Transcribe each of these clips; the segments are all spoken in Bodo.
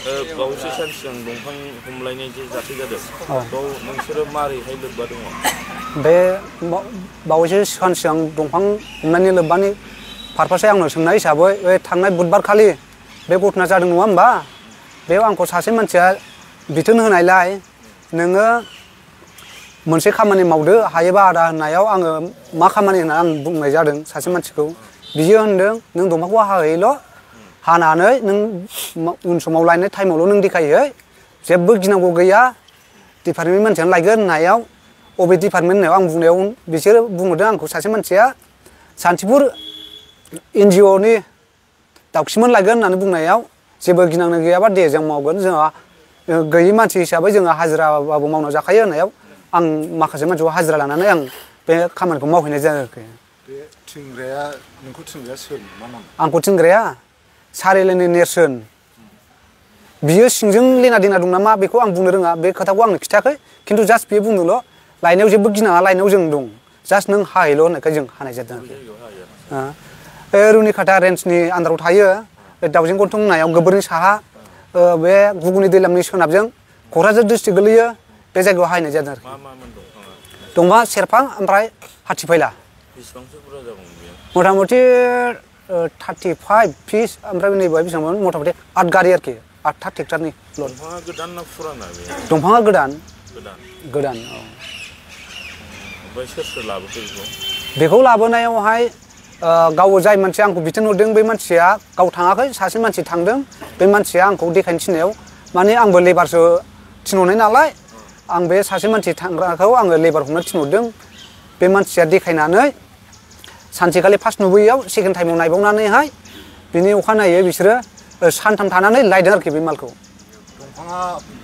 बावैसो सान सिगां दंफां हमलायनाय जे जाथाय जादों बेयाव नोंसोरो मारैहाय लोब्बा दङ? बे बावैसो सान सिगां दंफां हमनायनि लोब्बानि पारपासै आंनो सोंनाय हिसाबै बे थांनाय बुधबार खालि बे घटना जादों नङा होमबा? बेयाव आंखौ सासे मानसिया बिथोन होनायलाय नोङो मोनसे खामानि मावदो हायोबा आदा होननायाव आङो मा खामानि होनना आं बुंनाय जादों सासे मानसिखौ। बियो होनदों नों दंफांखौ हाहैल' हानानै नों उन समाव लायनाय टाइमावल' नों देखायहै जेबो गिनांगौ गैया डिपार्टमेन्टनि मानसियानो लायगोन होननायाव अबे डिपार्टमेन्ट होननायाव आं बुंनायाव बिसोरो बुंहरदों आंखौ सासे मानसिया सान्थिपुर NGOनि दाउखिमोन लायगोन होननानै बुंनायाव जेबो गिनांनो गैयाबा दे जों मावगोन जोंहा गैयि मानसि हिसाबै जोङो हाजिराबाबो मावना जाखायो होननायाव आं माखासे मानसिखौ हाजिरा लानानै आं बे खामानिखौ मावहैनाय जायाखै। बे थिनग्राया नोंखौ थिनग्राया सोर मा नाम? आंखौ थिनग्राया सारिलिनि नेरसोन। बियो सिंजों लेना देना दं नामा बेखौ आं बुंनो रोङा बे खोथाखौ आंनो खिथायाखै खिन्थु जास्ट बेयो बुंदोंल' लायनायाव जेबो गिनाङा लायनायाव जों दं जास्ट नों हाहैल' होननायखाय जों हानाय जादों आरोखि। रुनिकाटा रेन्जनि आन्दाराव थायो बे दाउजेन गन्थं होननायाव गोबोरनि साहा बे गुगुनि दैलामनि सोनाबजों क'क्राझार डिस्ट्रिक्ट गोलैयो बे जायगायाव हाहैनाय जादों आरोखि। दंफाङा सेरफां ओमफ्राय हाथिफैला। बेसेबांसो बुरजा जागौमोन बेयो? मथा मथि 35 फिस ओमफ्राय नैबेहाय बेसेबांमोन मथा मथि 8 गारि आरोखि 8था ट्रेक्टरनि लड। दंफाङा गोदान ना फुराना बे? दंफाङा गोदान। गोदान औ। ओमफ्राय सोर लाबोखो बेखौ? बेखौ लाबोनायावहाय गाव जाय मानसिया आंखौ बिथोन हरदों बे मानसिया गाव थाङाखै सासे मानसि थांदों बे मानसिया आंखौ देखायनो थिननायाव माने आंबो लेबारसो थिनहरनाय नालाय आं बे सासे मानसि थांग्राखौ आङो लेबार हमनो थिनहरदों बे मानसिया देखायनानै सानसेखालि फार्स्ट नुबोयैयाव सेकेन्ड टाइमाव नायबावनानैहाय बिनि अखानायै बिसोरो सानथाम थानानै लायदों आरोखि बे मालखौ। दंफाङा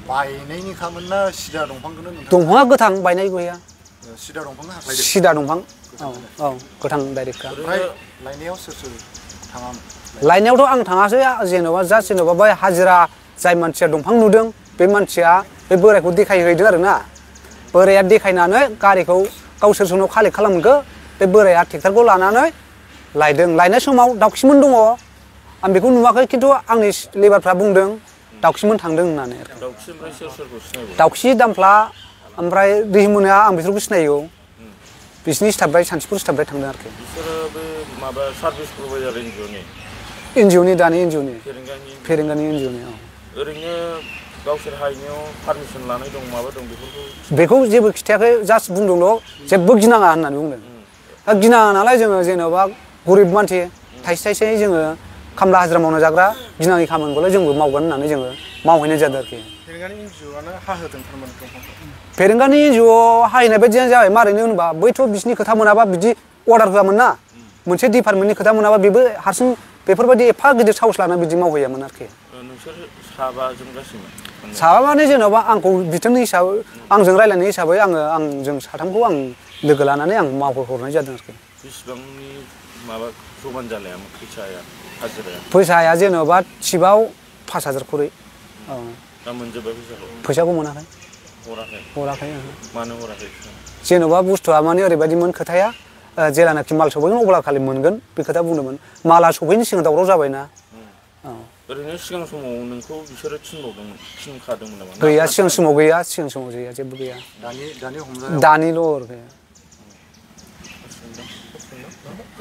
बायनायनिखामोन ना सिदा दंफांखौनो नोंथां? दंफाङा गोथां बायनाय गैया। सिदा दंफांखौ हाख्लायदों? सिदा दंफां औ गोथां डाइरेक्टखा। ओमफ्राय लायनायाव सोर थाङामोन? लायनायावथ' आं थाङासै जेन'बा जास्ट जेन'बा बै हाजिरा जाय मानसिया दंफां नुदों बे मानसिया बे बोरायखौ देखायहैदों आरोना बोराया देखायनानै गारिखौ गाव सोर सोरनाव कालेक्ट खालामखो बे बोराया ट्रेक्टरखौ लानानै लायदों। लायनाय समाव दाउखिमोन दङ आं बेखौ नुवाखै खिन्थु आंनि लेबारफ्रा बुंदों दाउखिमोन थांदों होननानै। दाउखि ओमफ्राय सोरखौ सिनायगौ? दाउखि दामफ्ला ओमफ्राय दैमोना आं बिसोरखौ सिनायो बिसिनि स्टाफनिफ्राय सान्थिपुर स्टाफनिफ्राय थांदों आरोखि। बिसोरो बे माबा सार्भिस प्रभाइडार NGOनि दानि NGOनि फेरेंगानि NGOनि। ओरैनो गावसोर हायनायाव पारमिसन लानाय दं माबा दं बेखौ जेबो खिथायाखै जास्ट बुंदोंल' जेबो गिनाङा होननानै बुंदों। दा गिनाङा नालाय जोङो जेन'बा गरिब मानसि थाइसे थाइसे जोङो खामला हाजिरा मावना जाग्रा गिनाङि खामानिखौलाय जोंबो मावगोन होननानै जोङो मावहैनाय जादों आरोखि। फेरेंगानि NGOआनो हाहोदों थारमाने दंफांखौ? फेरेंगानि NGO हाहैनाय बायदियानो जाबाय मारैनो होनबा बैथ' बिसिनि खोथा मोनाबा बिदि अर्डार होआमोन ना मोनसे डिपार्टमेन्टनि खोथा मोनाबा बेबो हारसिं बेफोरबायदि एफा गिदिर साहस लानानै बिदि मावहैयामोन आरोखि। नोंसोर साबाजों गासैमोन? साबा माने जेन'बा आंखौ बिथोन हिसाबै आंजों रायज्लायनाय हिसाबै जों साथामखौ आं लोगो लानानै आं मावहरनाय जादों आरोखि। बेसेबांनि माबा जमान जानायामोन फैसाया हाजिराया? फैसाया जेन'बा टिपआव 5000 खरै। औ। दा मोनजोब्बाय फैसाखौ? फैसाखौ मोनाखै। हराखै? मानो हराखै? जेन'बा बुस्थुआ माने ओरैबायदिमोन खोथाया जेलानाखि माल सफैगोन अब्ला खालि मोनगोन बे खोथा बुंदोंमोन माला सफैनो सिगां दावराव जाबायना। ओरैनो सिगां समाव नोंखौ बिसोरो थिनखादोंमोन नामा? गैया सिगां समाव गैया जेबो गैया। दानि हमजानायाव? दानिल'